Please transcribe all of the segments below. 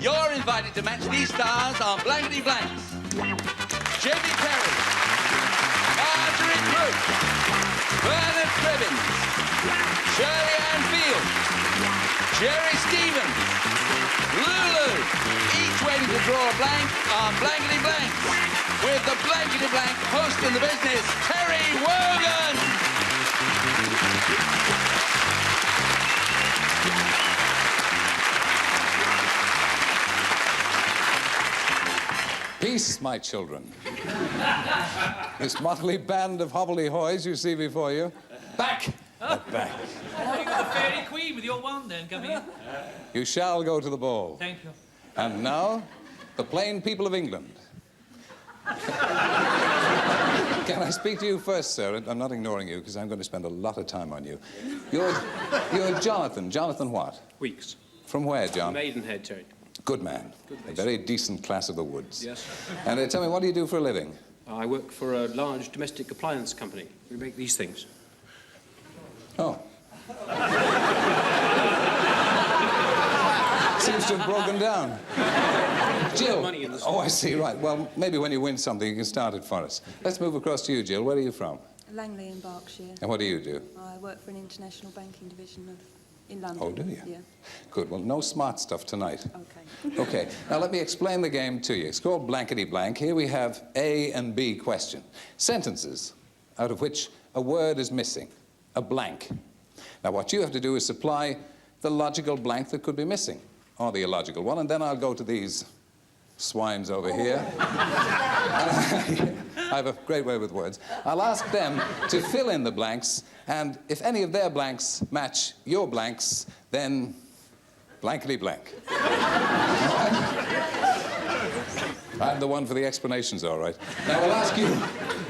You're invited to match these stars on Blankety Blanks. Jamie Perry, Marjorie Brooks, Bernard Cribbins, Shirley Ann Field, Jerry Stevens, Lulu, each waiting to draw a blank on Blankety Blanks, with the Blankety Blank host in the business, Terry Wogan. Peace, my children. This motley band of hobbledehoys you see before you. Back! Back. Oh, you got the fairy queen with your wand then coming in. You shall go to the ball. Thank you. And now, the plain people of England. Can I speak to you first, sir? I'm not ignoring you, because I'm going to spend a lot of time on you. You're Jonathan. Jonathan what? Weeks. From where, John? Maidenhead, Terry. Good man. A very decent class of the woods. Yes. And tell me, what do you do for a living? I work for a large domestic appliance company. We make these things. Oh. Seems to have broken down. Jill. Money in the Oh, I see, right. Well, maybe when you win something, you can start it for us. Let's move across to you, Jill. Where are you from? Langley in Berkshire. And what do you do? I work for an international banking division in London. Oh, do you? Yeah. Good. Well, no smart stuff tonight. Okay. Okay. Now, let me explain the game to you. It's called Blankety Blank. Here we have A and B question. Sentences out of which a word is missing. A blank. Now, what you have to do is supply the logical blank that could be missing, or the illogical one, and then I'll go to these swines over here. I have a great way with words. I'll ask them to fill in the blanks, and if any of their blanks match your blanks, then blankety blank. I'm the one for the explanations, all right. Now, I'll ask you,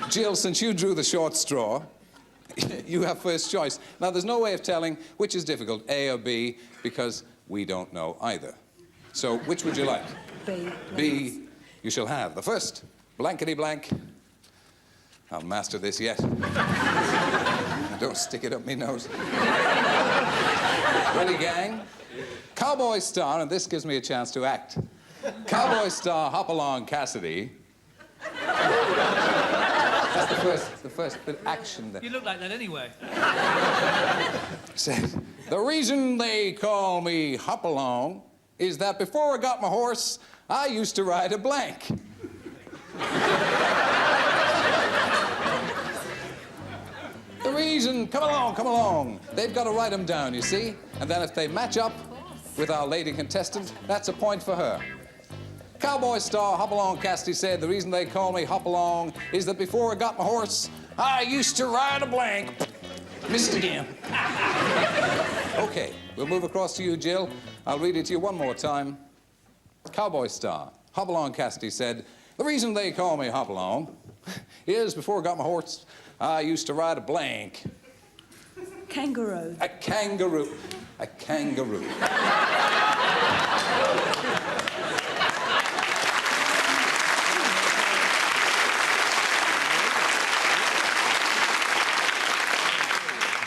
Jill, since you drew the short straw, you have first choice. Now, there's no way of telling which is difficult, A or B, because we don't know either. So, which would you like? B. B, you shall have. The first, blankety blank. I'll master this yet. Don't stick it up me nose. Ready, gang? Cowboy star, and this gives me a chance to act. Cowboy star Hopalong Cassidy. That's the first bit of action there. You look like that anyway. Said, the reason they call me Hopalong is that before I got my horse, I used to ride a blank. The reason, come along. They've got to write them down, you see? And then if they match up with our lady contestant, that's a point for her. Cowboy star Hopalong Cassidy said, the reason they call me Hopalong is that before I got my horse, I used to ride a blank. Missed again. Okay, we'll move across to you, Jill. I'll read it to you one more time. Cowboy star Hopalong Cassidy said, the reason they call me Hopalong is before I got my horse, I used to ride a blank. Kangaroo. A kangaroo. A kangaroo.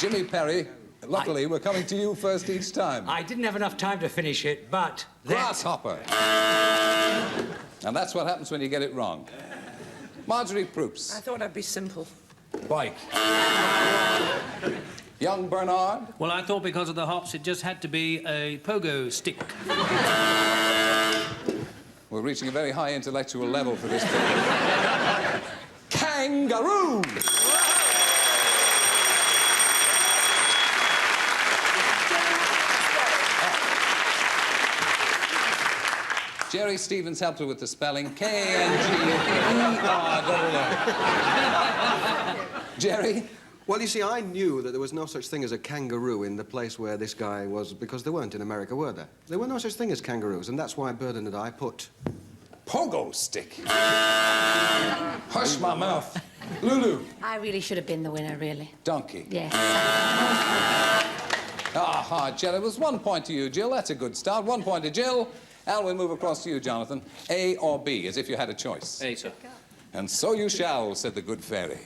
Jimmy Perry, luckily, we're coming to you first each time. I didn't have enough time to finish it, but... Grasshopper. And that's what happens when you get it wrong. Marjorie Proops. I thought I'd be simple. Bike. Young Bernard. Well, I thought because of the hops, it just had to be a pogo stick. We're reaching a very high intellectual level for this program. Kangaroo! Jerry Stevens helped her with the spelling. K-N-G-E-R-O-O. Jerry? Well, you see, I knew that there was no such thing as a kangaroo in the place where this guy was, because there weren't in America, were there? There were no such thing as kangaroos, and that's why Burden and I put... Pogo stick. Hush my mouth. Lulu. I really should have been the winner, really. Donkey. Yes. Aha, Jill. It was 1 point to you, Jill. That's a good start. 1 point to Jill. And we'll move across to you, Jonathan. A or B, as if you had a choice. A, sir. And so you shall, said the good fairy.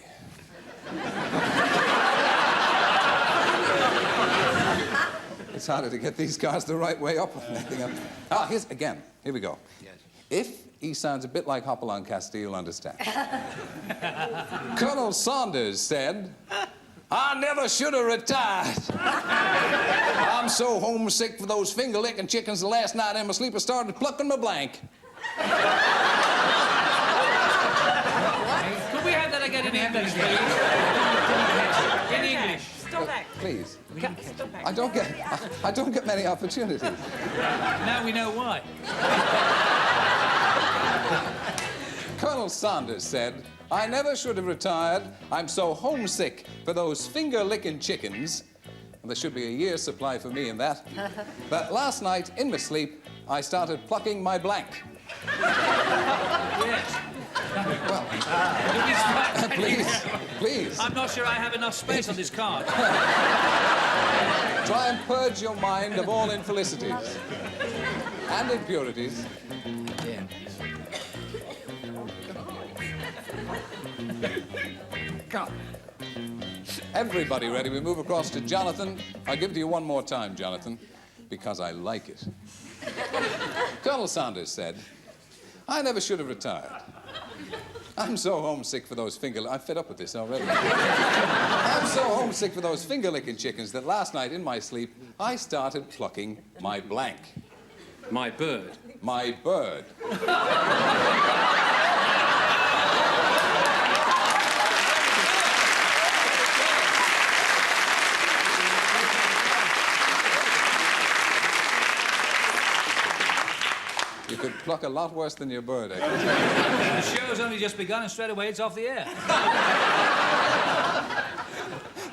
It's harder to get these cars the right way up. Ah, here we go. Yes. If he sounds a bit like Hopalong Cassidy, you'll understand. Colonel Saunders said, I never should have retired. I'm so homesick for those finger-licking chickens the last night in my sleep I started plucking my blank. Could we have that again in English, please? In English. Stop that. Please. Stop that. I don't get many opportunities. Now we know why. Colonel Saunders said, I never should have retired. I'm so homesick for those finger-licking chickens. And there should be a year's supply for me in that. But last night, in my sleep, I started plucking my blank. Yes. Well, please. I'm not sure I have enough space on this card. Try and purge your mind of all infelicities and impurities. Yeah. Come. Everybody ready? We move across to Jonathan. I'll give it to you one more time, Jonathan, because I like it. Colonel Saunders said, I never should have retired. I'm so homesick for those I'm fed up with this already. I'm so homesick for those finger-licking chickens that last night in my sleep, I started plucking my blank. My bird. My bird. You could pluck a lot worse than your bird, eh? The show's only just begun and straight away it's off the air.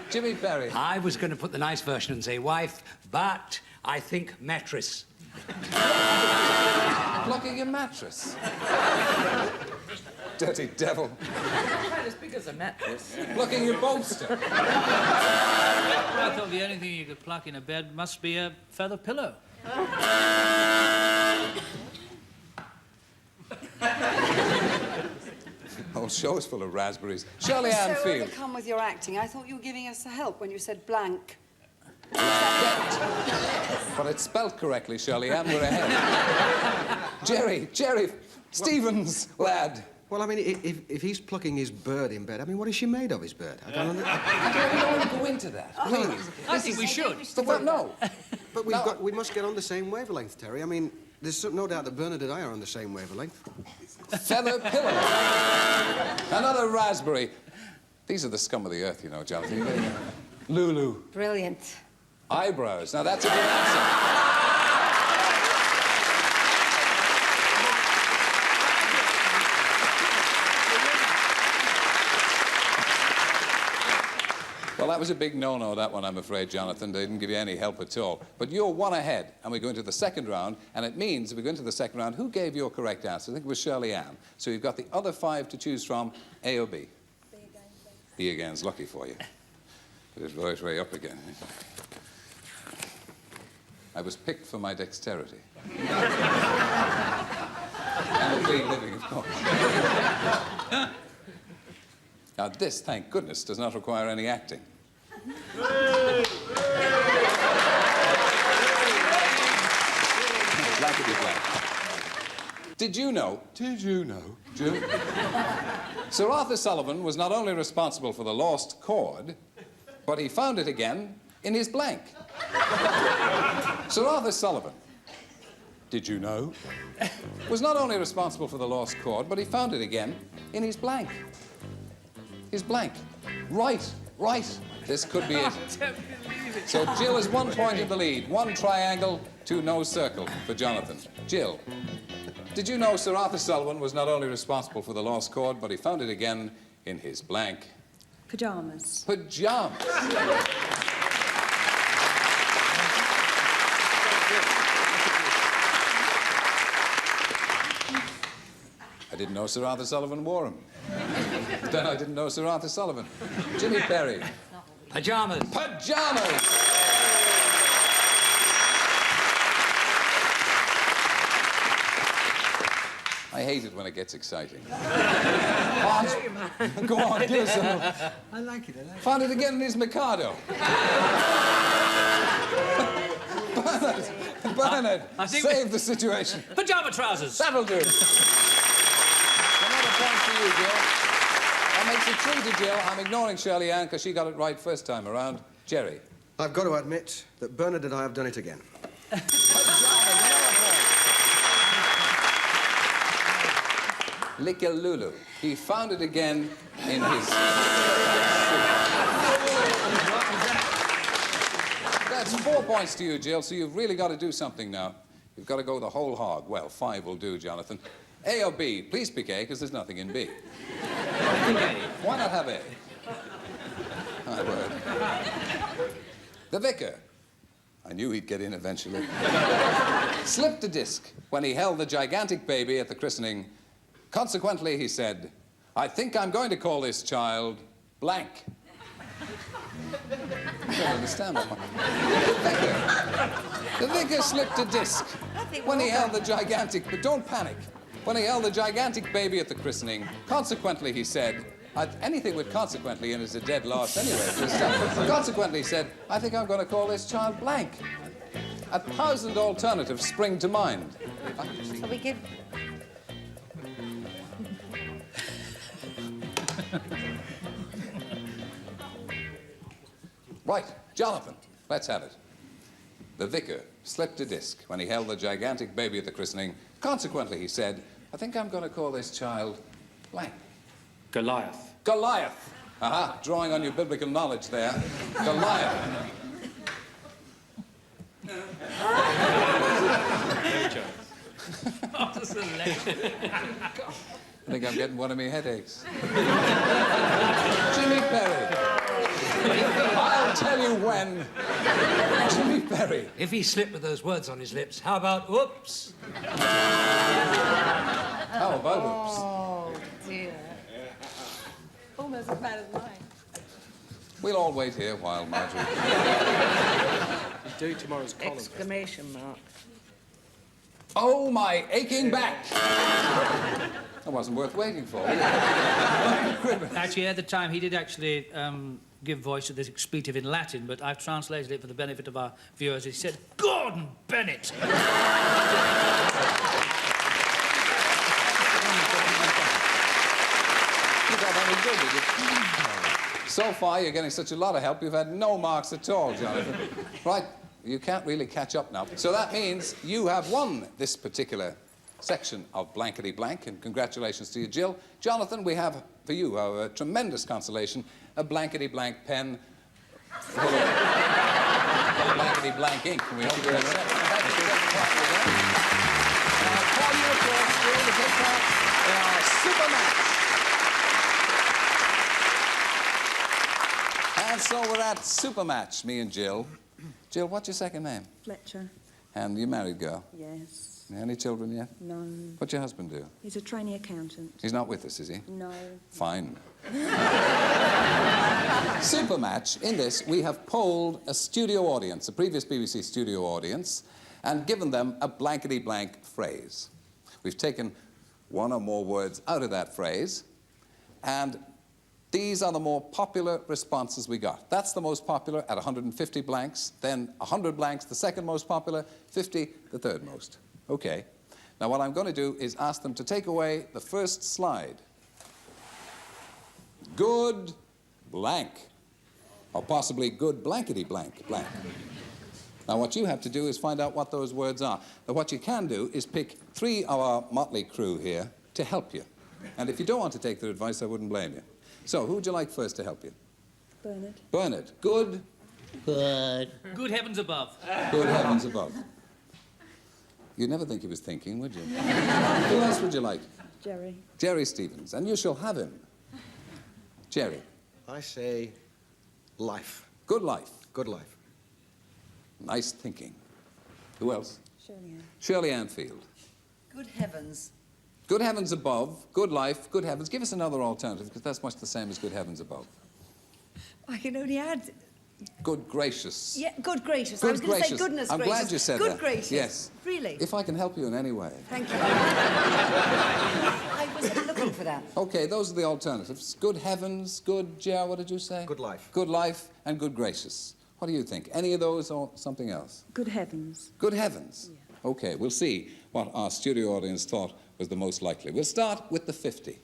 Jimmy Perry. I was going to put the nice version and say wife, but I think mattress. Plucking your mattress. Dirty devil. Quite as big as a mattress. Plucking your bolster. I thought the only thing you could pluck in a bed must be a feather pillow. Whole show's full of raspberries. Shirley Ann So Field. overcome with your acting. I thought you were giving us help when you said blank. But it's spelt correctly, Shirley Ann. We're ahead. Jerry Stevens, lad. Well, I mean, if he's plucking his bird in bed, I mean, what is she made of, his bird? I don't understand. I don't want to go into that, please. I think we should. But no. But we must get on the same wavelength, Terry. I mean, there's no doubt that Bernard and I are on the same wavelength. Feather pillow. Another raspberry. These are the scum of the earth, you know, Jonathan. Lulu. Brilliant. Eyebrows. Now, that's a good answer. Well, that was a big no-no, that one, I'm afraid, Jonathan. They didn't give you any help at all. But you're one ahead, and we go into the second round, and it means if we go into the second round, who gave your correct answer? I think it was Shirley Ann. So you've got the other 5 to choose from, A or B. B again's lucky for you. Put his voice way up again. I was picked for my dexterity. And a clean living, of course. Now, this, thank goodness, does not require any acting. Blankety blank. Did you know? Jim? Sir Arthur Sullivan was not only responsible for the lost chord, but he found it again in his blank. Sir Arthur Sullivan, did you know, was not only responsible for the lost chord, but he found it again in his blank. His blank. Right. This could be it. So Jill is 1 point in the lead. 1 triangle, 2 no circle for Jonathan. Jill, did you know Sir Arthur Sullivan was not only responsible for the lost chord, but he found it again in his blank? Pyjamas. Pajamas. I didn't know Sir Arthur Sullivan wore them. Then I didn't know Sir Arthur Sullivan. Jimmy Perry. Pajamas. Pajamas! I hate it when it gets exciting. Go on, give us a... I like it. Found it again in his Mikado. Bernard, I think save the situation. Pajama trousers. That'll do. Another point for you, Jill. That makes it 3 to Jill. I'm ignoring Shirley Ann because she got it right first time around. Jerry. I've got to admit that Bernard and I have done it again. Lickalulu. He found it again in his... That's 4 points to you, Jill, so you've really got to do something now. You've got to go the whole hog. Well, 5 will do, Jonathan. A or B? Please pick A, because there's nothing in B. Why not have A? My word. The vicar. I knew he'd get in eventually. Slipped a disc when he held the gigantic baby at the christening. Consequently, he said, I think I'm going to call this child blank. I don't understand that one. The vicar slipped a disc when he held the gigantic... But don't panic. When he held the gigantic baby at the christening, consequently, he said... anything with consequently in is a dead loss anyway. Consequently, he said, I think I'm going to call this child blank. 1,000 alternatives spring to mind. So we give... Right, Jonathan, let's have it. The vicar slipped a disc when he held the gigantic baby at the christening. Consequently, he said, I think I'm going to call this child blank. Goliath. Goliath. Aha, drawing on your biblical knowledge there. Goliath. I think I'm getting one of my headaches. Jimmy Perry. I'll tell you when. Jimmy Perry. If he slipped with those words on his lips, how about whoops? How about oops? Oh, dear. Almost as bad as mine. We'll all wait here while Marjorie... He's doing tomorrow's column. Exclamation mark. Oh, my aching back. That wasn't worth waiting for. Actually, at the time, he did actually give voice to this expletive in Latin, but I've translated it for the benefit of our viewers. He said, Gordon Bennett. So far, you're getting such a lot of help, you've had no marks at all, Jonathan. Right, you can't really catch up now. So that means you have won this particular section of Blankety Blank, and congratulations to you, Jill. Jonathan, we have for you a tremendous consolation, a Blankety Blank pen full of Blankety Blank ink. We hope you're accepting. Thank you for getting part of it. Call you, of course, Jill, to take part in our super match. And so we're at Supermatch, me and Jill. Jill, what's your second name? Fletcher. And you married girl? Yes. Any children yet? No. What's your husband do? He's a trainee accountant. He's not with us, is he? No. Fine. Supermatch, in this, we have polled a studio audience, a previous BBC studio audience, and given them a blankety blank phrase. We've taken one or more words out of that phrase, and these are the more popular responses we got. That's the most popular at 150 blanks, then 100 blanks, the second most popular, 50, the third most. Okay. Now, what I'm going to do is ask them to take away the first slide. Good blank. Or possibly good blankety blank blank. Now, what you have to do is find out what those words are. Now, what you can do is pick 3 of our motley crew here to help you. And if you don't want to take their advice, I wouldn't blame you. So, who would you like first to help you? Bernard. Bernard. Good. Good. Good heavens above. Good heavens above. You'd never think he was thinking, would you? Who else would you like? Jerry. Jerry Stevens. And you shall have him. Jerry. I say life. Good life. Good life. Nice thinking. Who else? Shirley Ann. Shirley Anfield. Good heavens. Good heavens above, good life, good heavens. Give us another alternative, because that's much the same as good heavens above. I can only add... Good gracious. Yeah, good gracious. Good I was going to say gracious. goodness I'm gracious. glad you said good that. gracious. Yes. Really? If I can help you in any way. Thank you. I was looking for that. Okay, those are the alternatives. Good heavens, good, Ger, what did you say? Good life. Good life and good gracious. What do you think? Any of those or something else? Good heavens. Good heavens. Okay, we'll see what our studio audience thought was the most likely. We'll start with the 50.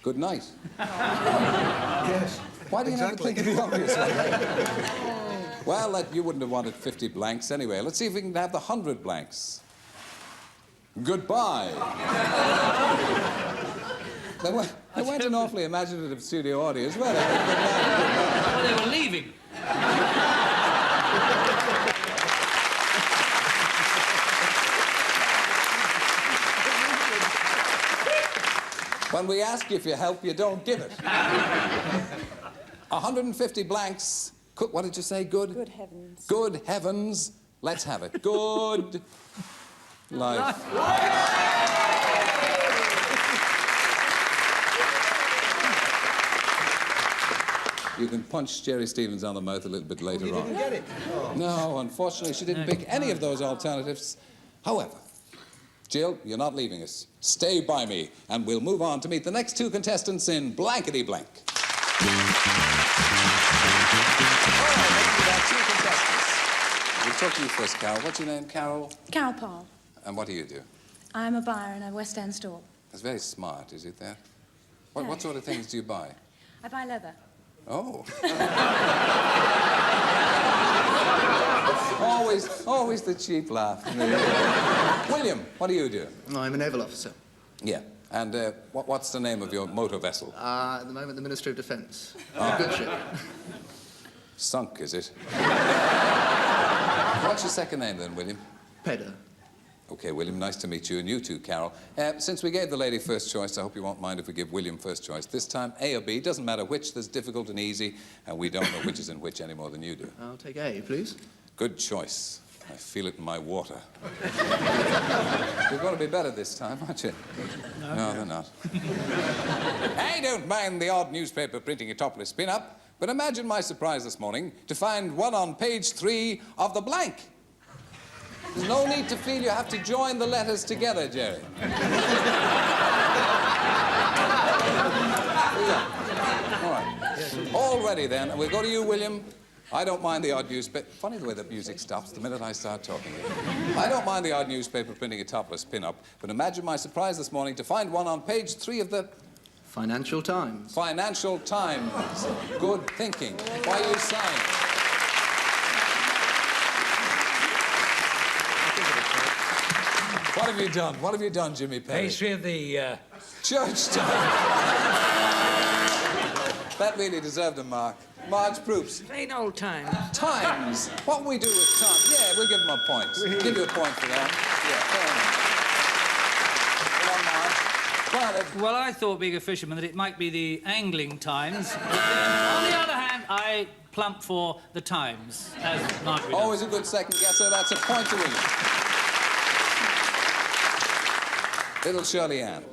Good night. Yes. Why do you Exactly. never think of the obvious one? Well, you wouldn't have wanted 50 blanks anyway. Let's see if we can have the 100 blanks. Goodbye. They weren't an awfully imaginative studio audience, were they? Well, they were leaving. When we ask you for your help, you don't give it. 150 blanks. What did you say? Good? Good heavens. Good heavens. Let's have it. Good life. You can punch Jerry Stevens on the mouth a little bit later on. Didn't get it. No, unfortunately, she didn't pick any of those alternatives. However, Jill, you're not leaving us. Stay by me, and we'll move on to meet the next two contestants in Blankety Blank. All right, we've got two contestants. We'll talk to you first, Carol. What's your name, Carol? Carol Paul. And what do you do? I'm a buyer in a West End store. That's very smart, is it that? What Yes. sort of things do you buy? I buy leather. Oh. always the cheap laugh. William, what do you do? I'm a naval officer. Yeah. And what's the name of your motor vessel? At the moment, the Ministry of Defence. Good ship. Sunk, is it? What's your second name then, William? Pedder. Okay, William, nice to meet you, and you too, Carol. Since we gave the lady first choice, I hope you won't mind if we give William first choice. This time, A or B, doesn't matter which, there's difficult and easy, and we don't know which is in which any more than you do. I'll take A, please. Good choice. I feel it in my water. You're going to be better this time, aren't you? No, they're not. I don't mind the odd newspaper printing a topless pin-up, but imagine my surprise this morning to find one on page 3 of the blank. There's no need to feel you have to join the letters together, Jerry. All right. All ready, then. And we'll go to you, William. I don't mind the odd newspaper... Funny the way the music stops the minute I start talking. I don't mind the odd newspaper printing a topless pin-up, but imagine my surprise this morning to find one on page 3 of the... Financial Times. Financial Times. Good thinking. Why you sign? What have you done? What have you done, Jimmy Perry? Page 3 of the... Church Time. That really deserved a mark. Marge Proofs. Plain old time. Times. What we do with time. Yeah, we'll give him a point. Give you a point for that. Yeah, fair enough. Come on, Marge. Go on, Ed. Well, I thought, being a fisherman, that it might be the angling times. But then, on the other hand, I plump for the Times, as Margaret does. Always a good second guesser. That's a point to William. Little Shirley Ann.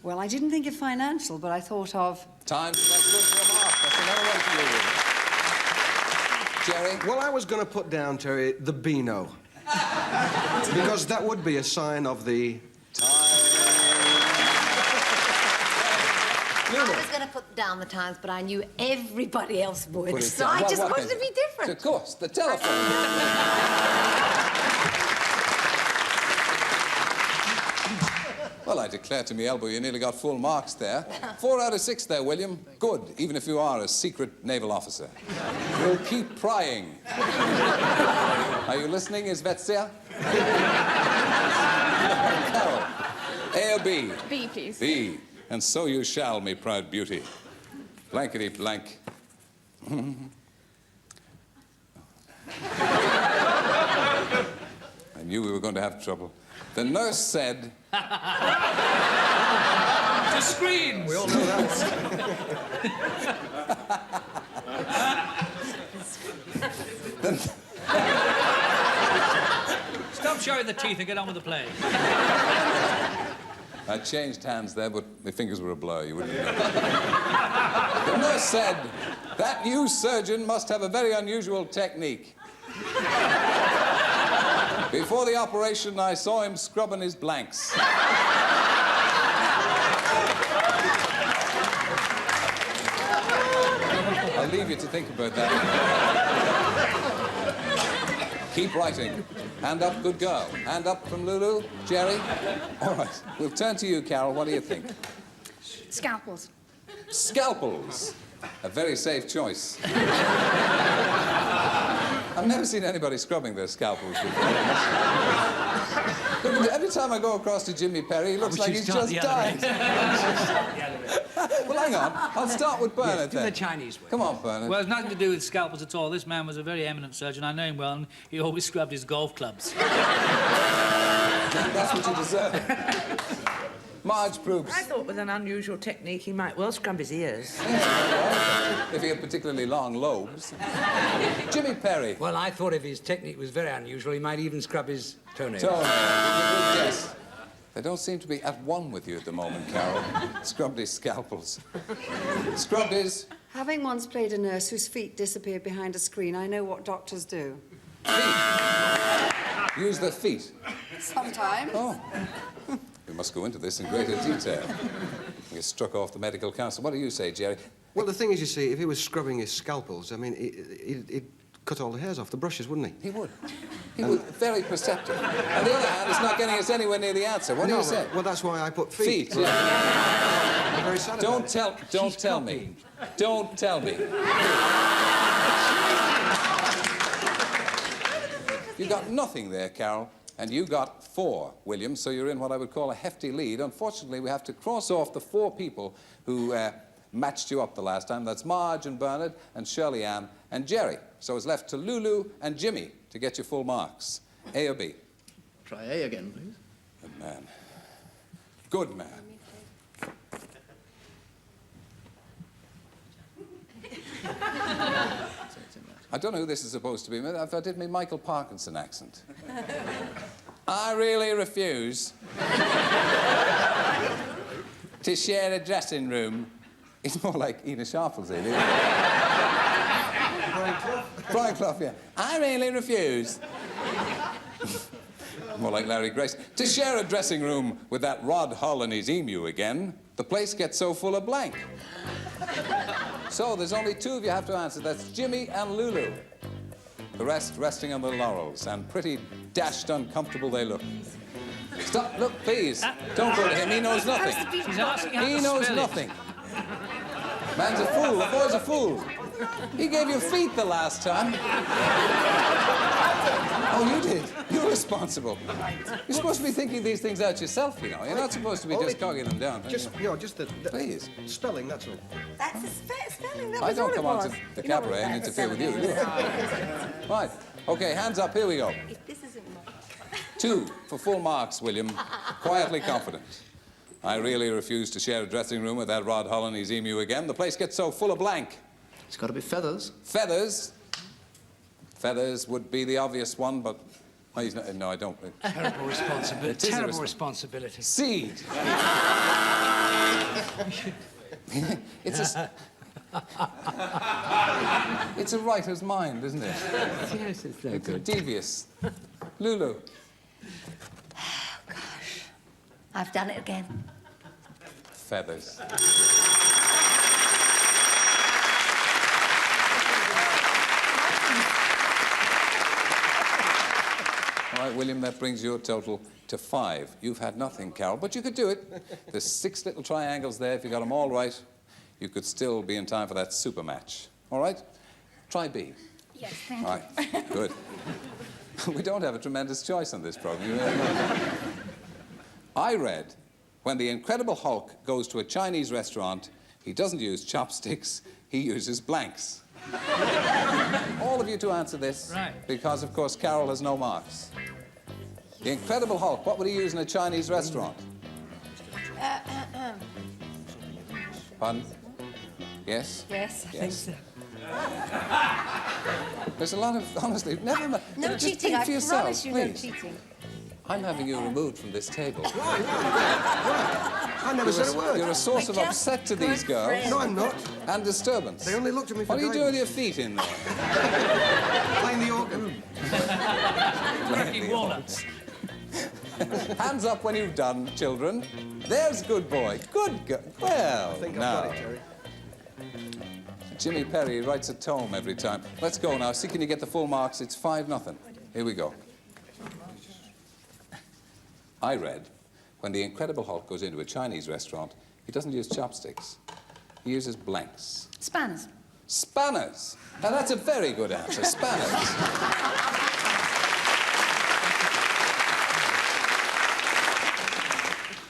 Well, I didn't think of financial, but I thought of... Times, that's good for a mark. That's another one for you, William. Jerry? Well, I was going to put down, Terry, the Beano. Because that would be a sign of the... I was going to put down the Times, but I knew everybody else would. Put it So down. I What- just what wanted is to be it? different. Of course, the telephone. Well, I declare to me elbow, you nearly got full marks there. 4 out of 6 there, William. Good, even if you are a secret naval officer. We'll keep prying. Are you listening, Izvetsia? Carol, A or B? B, please. B. And so you shall, me proud beauty. Blankety blank. I knew we were going to have trouble. The nurse said... To screens! We all know that. Stop showing the teeth and get on with the play. I changed hands there, but my fingers were a blur. You wouldn't know. The nurse said, that new surgeon must have a very unusual technique. Before the operation, I saw him scrubbing his blanks. leave you to think about that. Keep writing. Hand up, good girl. Hand up from Lulu. Jerry? All right. We'll turn to you, Carol. What do you think? Scalpels. Scalpels. A very safe choice. I've never seen anybody scrubbing their scalpels before. Every time I go across to Jimmy Perry, he looks like he's just died. Well, hang on. I'll start with Bernard Do then. the Chinese way. Come on, Bernard. Well, it's nothing to do with scalpels at all. This man was a very eminent surgeon. I know him well, and he always scrubbed his golf clubs. That's what you deserve. Marge Proops. I thought with an unusual technique he might well scrub his ears. If he had particularly long lobes. Jimmy Perry. Well, I thought if his technique was very unusual, he might even scrub his toenails. Yes. They don't seem to be at one with you at the moment, Carol. Scrubbed his scalpels. Scrubbed his... Having once played a nurse whose feet disappeared behind a screen, I know what doctors do. Use the feet. Sometimes. Oh. We must go into this in greater detail. We struck off the medical council. What do you say, Jerry? Well, the thing is, you see, if he was scrubbing his scalpels, I mean, he'd cut all the hairs off the brushes, wouldn't he? He would. He would. Very perceptive. On the other hand, it's not getting us anywhere near the answer. What do you say? Well, that's why I put feet. Feet, yeah. I'm very sad about Don't it. tell me. Don't tell me. You got nothing there, Carol. And you got 4, William, so you're in what I would call a hefty lead. Unfortunately, we have to cross off the 4 people who matched you up the last time. That's Marge and Bernard and Shirley Ann and Jerry. So it's left to Lulu and Jimmy to get you full marks. A or B? Try A again, please. Good man. Good man. I don't know who this is supposed to be. I did my Michael Parkinson accent. I really refuse to share a dressing room. It's more like Ina Sharples, isn't it? Brian Clough, yeah. I really refuse. More like Larry Grace. To share a dressing room with that Rod Hull and his emu again. The place gets so full of blank. So there's only 2 of you have to answer. That's Jimmy and Lulu. The rest resting on their laurels, and pretty dashed uncomfortable they look. Stop, look, please. Don't go to him, he knows nothing. He's asking how He to knows spell it. nothing. Man's a fool, the boy's a fool. He gave you feet the last time. Oh, you did? You're responsible. You're supposed to be thinking these things out yourself, you know. You're not supposed to be just cogging them down. Just, you know, just the Please. spelling, that's all. That's a spelling. That I was don't all come it on was. to the cabaret and interfere with you, do I? Right. OK, hands up. Here we go. If this isn't much. 2 for full marks, William. Quietly confident. I really refuse to share a dressing room with that Rod Hull and his emu again. The place gets so full of blank. It's got to be feathers. Feathers. Feathers would be the obvious one, but... Oh, he's not, no, I don't. Terrible responsibility. It is a Terrible responsibility. Seed. It's a... It's a writer's mind, isn't it? Yes, it's very It's good. devious. Lulu. Gosh. I've done it again. Feathers. All right, William, that brings your total to 5. You've had nothing, Carol, but you could do it. There's 6 little triangles there. If you got them all right, you could still be in time for that super match. All right? Try B. Yes, thank All right, good. We don't have a tremendous choice on this program. You really don't. I read, when the Incredible Hulk goes to a Chinese restaurant, he doesn't use chopsticks, he uses blanks. All of you to answer this, Right. because, of course, Carol has no marks. The Incredible Hulk, what would he use in a Chinese restaurant? Pardon? Yes? Yes, I think so. There's a lot of, honestly, never mind. No Just cheating, think I for yourself, promise you please. no cheating. I'm having you removed from this table. I never said a word. You're a source of We're upset to just these good girls. friends. No, I'm not. And disturbance. They only looked at me for What are you doing with guidance. your feet in there? Playing the organ. Ricky Walnuts. Hands up when you've done, children. There's good boy. Good girl. Well, I think now. I've got it, Terry. Jimmy Perry writes a tome every time. Let's go now. See, can you get the full marks? It's 5-0. Here we go. I read, when the Incredible Hulk goes into a Chinese restaurant, he doesn't use chopsticks. He uses blanks. Spanners. Spanners. Now, that's a very good answer. Spanners.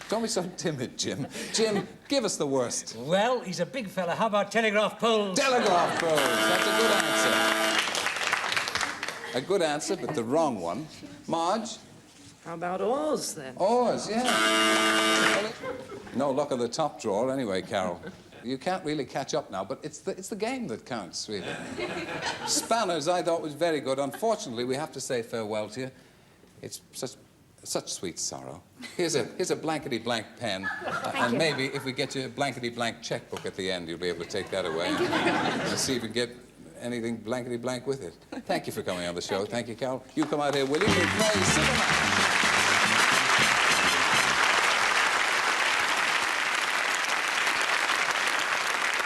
Don't be so timid, Jim. Jim, give us the worst. Well, he's a big fella. How about telegraph poles? Telegraph poles. That's a good answer. A good answer, but the wrong one. Marge? How about oars, then? Oars, yeah. No luck at the top drawer anyway, Carol. You can't really catch up now, but it's the game that counts, really. Spanners, I thought, was very good. Unfortunately, we have to say farewell to you. It's such sweet sorrow. Here's a blankety-blank pen. And maybe if we get you a blankety-blank checkbook at the end, you'll be able to take that away and see if you can get anything blankety-blank with it. Thank you for coming on the show. Thank you, Carol. You come out here, William. We'll play Superman.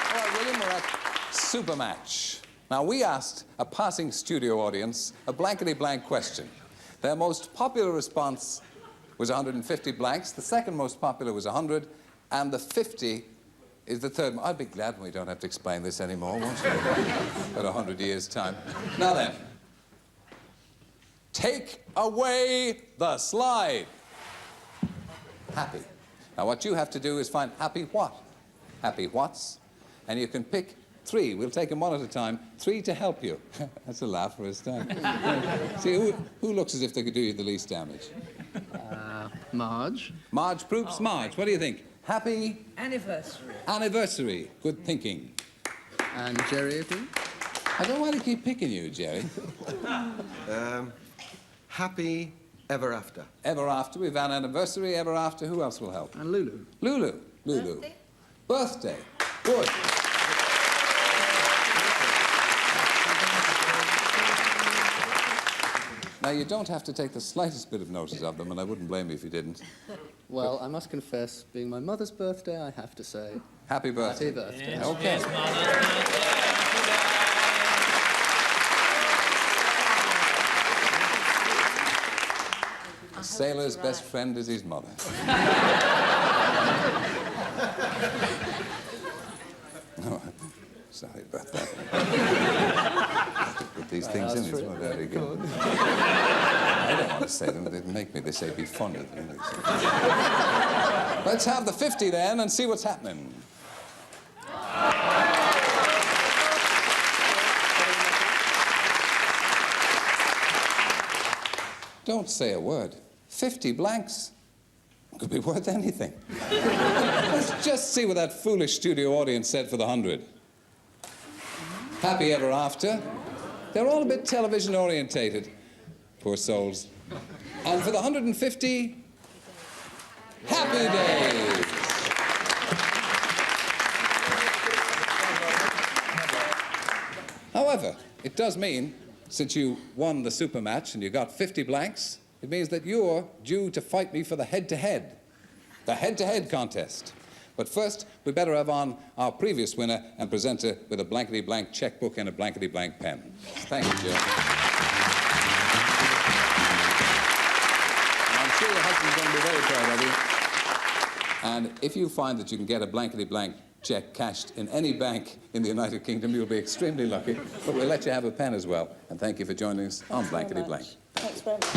All right, William, we're at Supermatch. Now, we asked a passing studio audience a blankety-blank question. Their most popular response was 150 blanks. The second most popular was 100. And the 50 is the third. I'd be glad when we don't have to explain this anymore, won't you? About 100 years' time. Now then, take away the slide. Happy. Now, what you have to do is find happy what? Happy whats. And you can pick 3. We'll take them one at a time. 3 to help you. That's a laugh for a start. See, who looks as if they could do you the least damage? Marge. Marge Proops. Marge, what do you think? Happy? Anniversary. Anniversary. Good thinking. And Jerry, please. I don't want to keep picking you, Jerry. Happy ever after. Ever after. We've an anniversary. Ever after. Who else will help? And Lulu. Lulu. Lulu. Birthday. Good. Now, you don't have to take the slightest bit of notice of them, and I wouldn't blame you if you didn't. Well, I must confess, being my mother's birthday, I have to say... Happy birthday. Happy birthday. Yes, Okay. yes, A sailor's best friend is his mother. No, sorry about that. Put these things in, it's not very good. I don't want to say them, they make me, they say be funny. Let's have the 50 then and see what's happening. Don't say a word. 50 blanks could be worth anything. Let's just see what that foolish studio audience said for the 100. Happy ever after. They're all a bit television orientated. Poor souls. And for the 150, happy days. However, it does mean, since you won the super match and you got 50 blanks, it means that you're due to fight me for the head-to-head. The head-to-head contest. But first, we better have on our previous winner and presenter with a blankety-blank checkbook and a blankety-blank pen. Thank you, Joe. And I'm sure your husband's going to be very proud of you. And if you find that you can get a blankety-blank check cashed in any bank in the United Kingdom, you'll be extremely lucky. But we'll let you have a pen as well. And thank you for joining us on Blankety Blank. Thanks very much.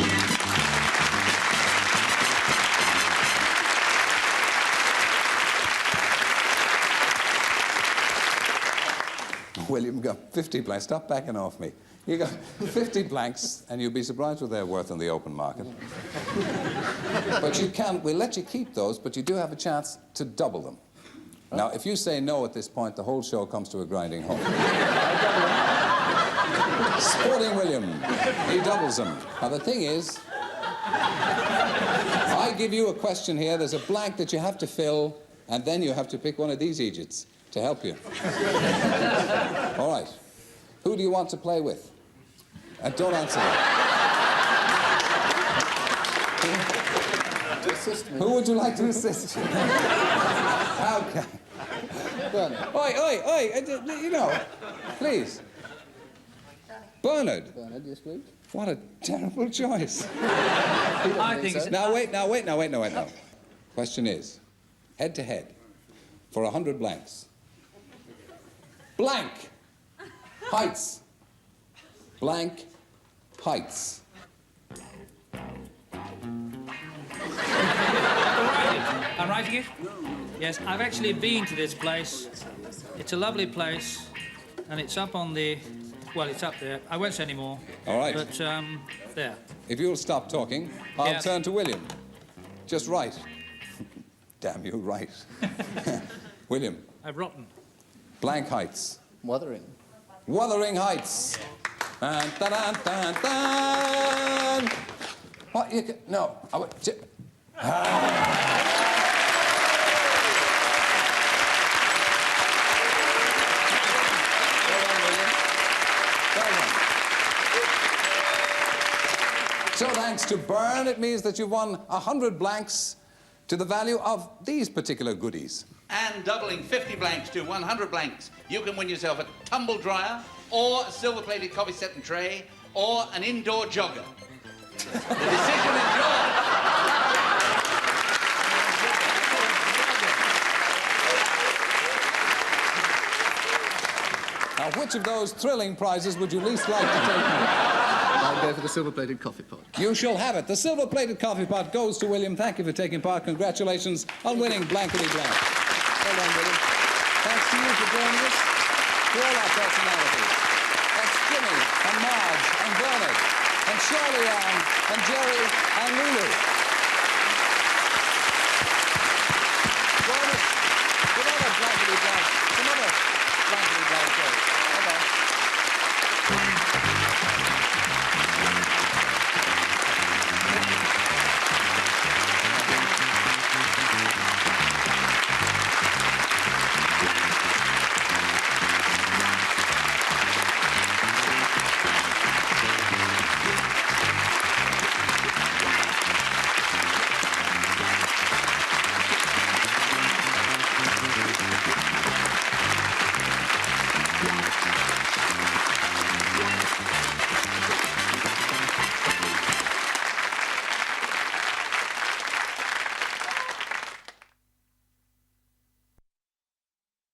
William got 50 blanks. Stop backing off me. You got 50 blanks, and you'll be surprised what they're worth in the open market. But you can, we'll let you keep those, but you do have a chance to double them. Now, if you say no at this point, the whole show comes to a grinding halt. Sporting William, he doubles them. Now, the thing is, I give you a question here. There's a blank that you have to fill, and then you have to pick one of these idiots to help you. All right. Who do you want to play with? And don't answer that. Assist me. Who would you like to assist you? Okay. Bernard. Oi, oi, oi, you know, Please. Bernard. Bernard, yes, please. What a terrible choice. I think it's... Now, wait. Question is, head to head, for 100 blanks. Blank heights. Blank heights. I'm writing it? Yes, I've actually been to this place. It's a lovely place, and it's up on the... Well, it's up there. I won't say any more. All right. But, there. If you'll stop talking, I'll Yes. turn to William. Just right. Damn you, right. William. I've rotten. Blank heights. Wuthering. Wuthering Heights. Dun, dun, dun, dun, dun. What? You can, no. I would, So thanks to Byrne, it means that you've won 100 blanks to the value of these particular goodies. And doubling 50 blanks to 100 blanks, you can win yourself a tumble dryer, or a silver-plated coffee set and tray, or an indoor jogger. The decision is yours. Now, which of those thrilling prizes would you least like to take home? I'll go for the silver-plated coffee pot. You shall have it. The silver-plated coffee pot goes to William. Thank you for taking part. Congratulations on winning Blankety Blank. Well done, William. Thanks to you for joining us. To all our personalities. That's Jimmy and Marge and Bernard and Shirley Ann and Jerry and